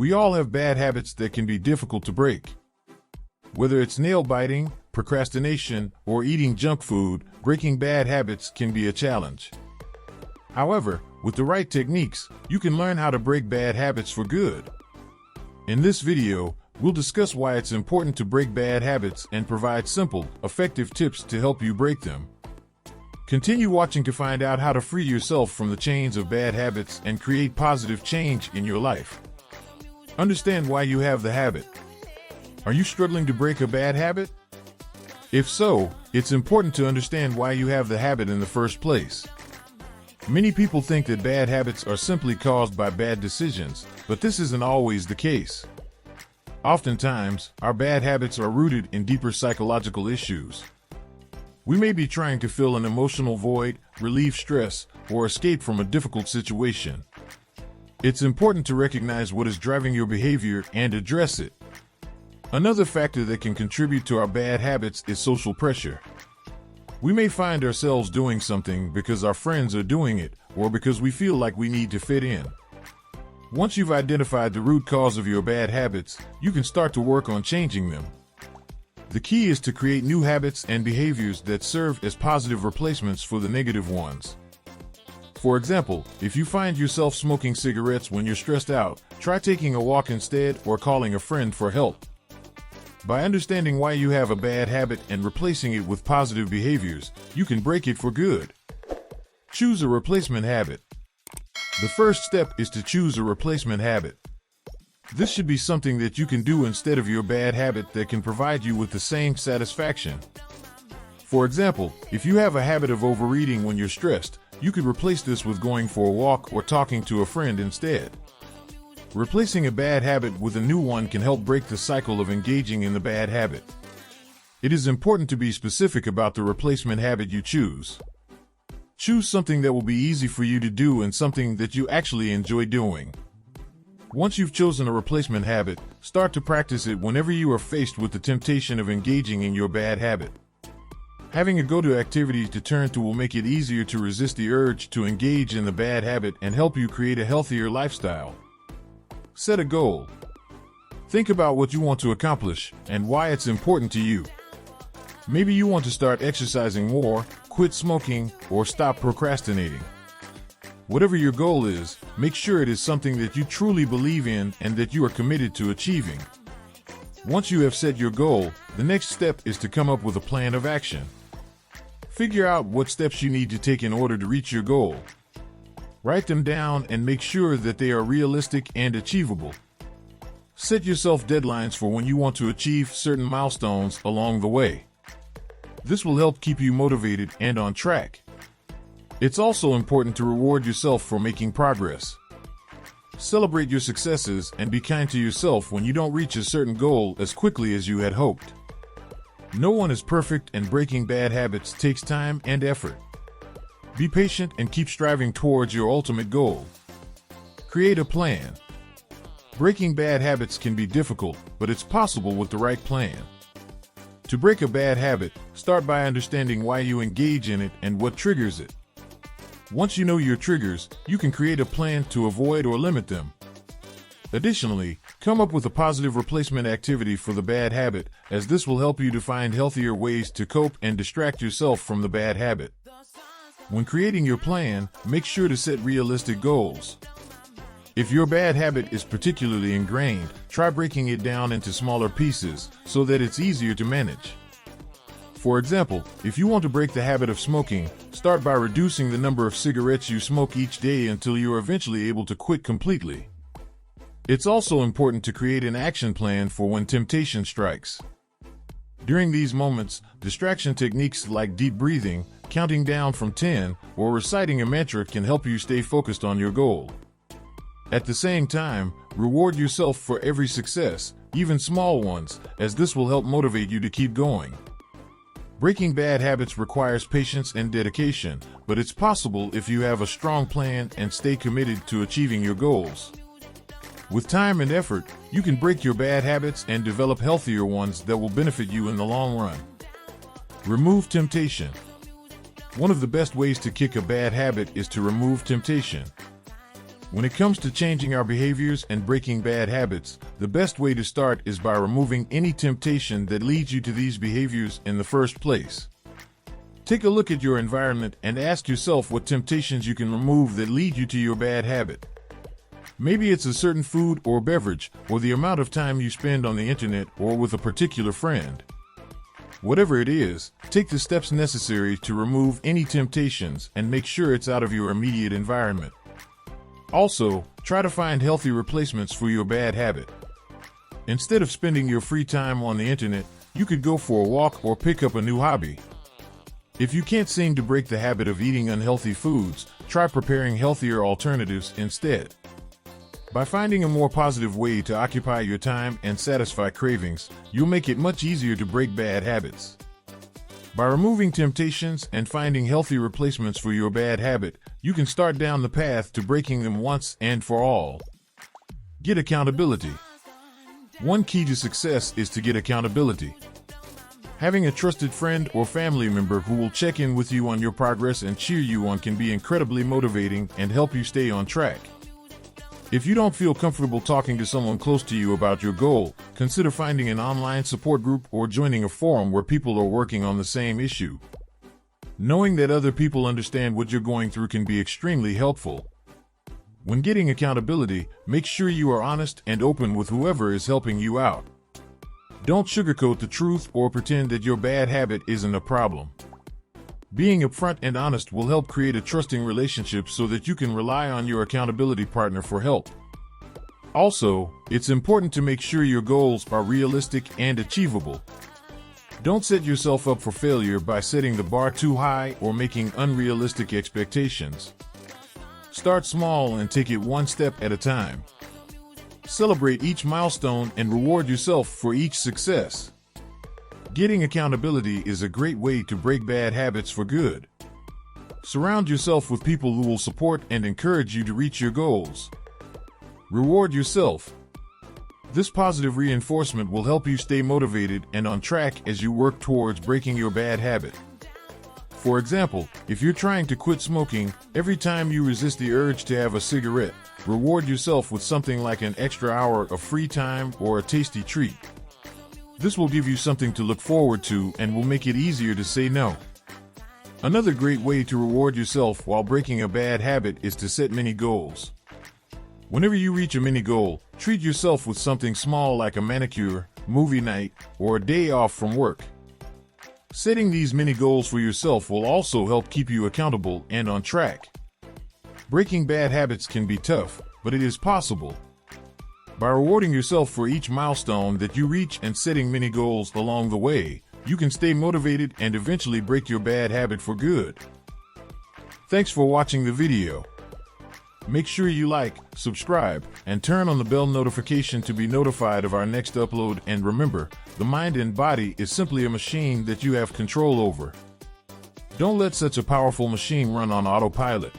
We all have bad habits that can be difficult to break. Whether it's nail biting, procrastination, or eating junk food, breaking bad habits can be a challenge. However, with the right techniques, you can learn how to break bad habits for good. In this video, we'll discuss why it's important to break bad habits and provide simple, effective tips to help you break them. Continue watching to find out how to free yourself from the chains of bad habits and create positive change in your life. Understand why you have the habit. Are you struggling to break a bad habit? If so, it's important to understand why you have the habit in the first place. Many people think that bad habits are simply caused by bad decisions, but this isn't always the case. Oftentimes, our bad habits are rooted in deeper psychological issues. We may be trying to fill an emotional void, relieve stress, or escape from a difficult situation. It's important to recognize what is driving your behavior and address it. Another factor that can contribute to our bad habits is social pressure. We may find ourselves doing something because our friends are doing it, or because we feel like we need to fit in. Once you've identified the root cause of your bad habits, you can start to work on changing them. The key is to create new habits and behaviors that serve as positive replacements for the negative ones. For example, if you find yourself smoking cigarettes when you're stressed out, try taking a walk instead or calling a friend for help. By understanding why you have a bad habit and replacing it with positive behaviors, you can break it for good. Choose a replacement habit. The first step is to choose a replacement habit. This should be something that you can do instead of your bad habit that can provide you with the same satisfaction. For example, if you have a habit of overeating when you're stressed, you could replace this with going for a walk or talking to a friend instead. Replacing a bad habit with a new one can help break the cycle of engaging in the bad habit. It is important to be specific about the replacement habit you choose. Choose something that will be easy for you to do and something that you actually enjoy doing. Once you've chosen a replacement habit, start to practice it whenever you are faced with the temptation of engaging in your bad habit. Having a go-to activity to turn to will make it easier to resist the urge to engage in the bad habit and help you create a healthier lifestyle. Set a goal. Think about what you want to accomplish and why it's important to you. Maybe you want to start exercising more, quit smoking, or stop procrastinating. Whatever your goal is, make sure it is something that you truly believe in and that you are committed to achieving. Once you have set your goal, the next step is to come up with a plan of action. Figure out what steps you need to take in order to reach your goal. Write them down and make sure that they are realistic and achievable. Set yourself deadlines for when you want to achieve certain milestones along the way. This will help keep you motivated and on track. It's also important to reward yourself for making progress. Celebrate your successes and be kind to yourself when you don't reach a certain goal as quickly as you had hoped. No one is perfect, and breaking bad habits takes time and effort. Be patient and keep striving towards your ultimate goal. Create a plan. Breaking bad habits can be difficult, but it's possible with the right plan. To break a bad habit, start by understanding why you engage in it and what triggers it. Once you know your triggers, you can create a plan to avoid or limit them. Additionally, come up with a positive replacement activity for the bad habit, as this will help you to find healthier ways to cope and distract yourself from the bad habit. When creating your plan, make sure to set realistic goals. If your bad habit is particularly ingrained, try breaking it down into smaller pieces so that it's easier to manage. For example, if you want to break the habit of smoking, start by reducing the number of cigarettes you smoke each day until you are eventually able to quit completely. It's also important to create an action plan for when temptation strikes. During these moments, distraction techniques like deep breathing, counting down from 10, or reciting a mantra can help you stay focused on your goal. At the same time, reward yourself for every success, even small ones, as this will help motivate you to keep going. Breaking bad habits requires patience and dedication, but it's possible if you have a strong plan and stay committed to achieving your goals. With time and effort, you can break your bad habits and develop healthier ones that will benefit you in the long run. Remove temptation. One of the best ways to kick a bad habit is to remove temptation. When it comes to changing our behaviors and breaking bad habits, the best way to start is by removing any temptation that leads you to these behaviors in the first place. Take a look at your environment and ask yourself what temptations you can remove that lead you to your bad habit. Maybe it's a certain food or beverage, or the amount of time you spend on the internet or with a particular friend. Whatever it is, take the steps necessary to remove any temptations and make sure it's out of your immediate environment. Also, try to find healthy replacements for your bad habit. Instead of spending your free time on the internet, you could go for a walk or pick up a new hobby. If you can't seem to break the habit of eating unhealthy foods, try preparing healthier alternatives instead. By finding a more positive way to occupy your time and satisfy cravings, you'll make it much easier to break bad habits. By removing temptations and finding healthy replacements for your bad habit, you can start down the path to breaking them once and for all. Get accountability. One key to success is to get accountability. Having a trusted friend or family member who will check in with you on your progress and cheer you on can be incredibly motivating and help you stay on track. If you don't feel comfortable talking to someone close to you about your goal, consider finding an online support group or joining a forum where people are working on the same issue. Knowing that other people understand what you're going through can be extremely helpful. When getting accountability, make sure you are honest and open with whoever is helping you out. Don't sugarcoat the truth or pretend that your bad habit isn't a problem. Being upfront and honest will help create a trusting relationship so that you can rely on your accountability partner for help. Also, it's important to make sure your goals are realistic and achievable. Don't set yourself up for failure by setting the bar too high or making unrealistic expectations. Start small and take it one step at a time. Celebrate each milestone and reward yourself for each success. Getting accountability is a great way to break bad habits for good. Surround yourself with people who will support and encourage you to reach your goals. Reward yourself. This positive reinforcement will help you stay motivated and on track as you work towards breaking your bad habit. For example, if you're trying to quit smoking, every time you resist the urge to have a cigarette, reward yourself with something like an extra hour of free time or a tasty treat. This will give you something to look forward to and will make it easier to say no. Another great way to reward yourself while breaking a bad habit is to set mini goals. Whenever you reach a mini goal, treat yourself with something small like a manicure, movie night, or a day off from work. Setting these mini goals for yourself will also help keep you accountable and on track. Breaking bad habits can be tough, but it is possible. By rewarding yourself for each milestone that you reach and setting mini goals along the way, you can stay motivated and eventually break your bad habit for good. Thanks for watching the video. Make sure you like, subscribe, and turn on the bell notification to be notified of our next upload. And remember, the mind and body is simply a machine that you have control over. Don't let such a powerful machine run on autopilot.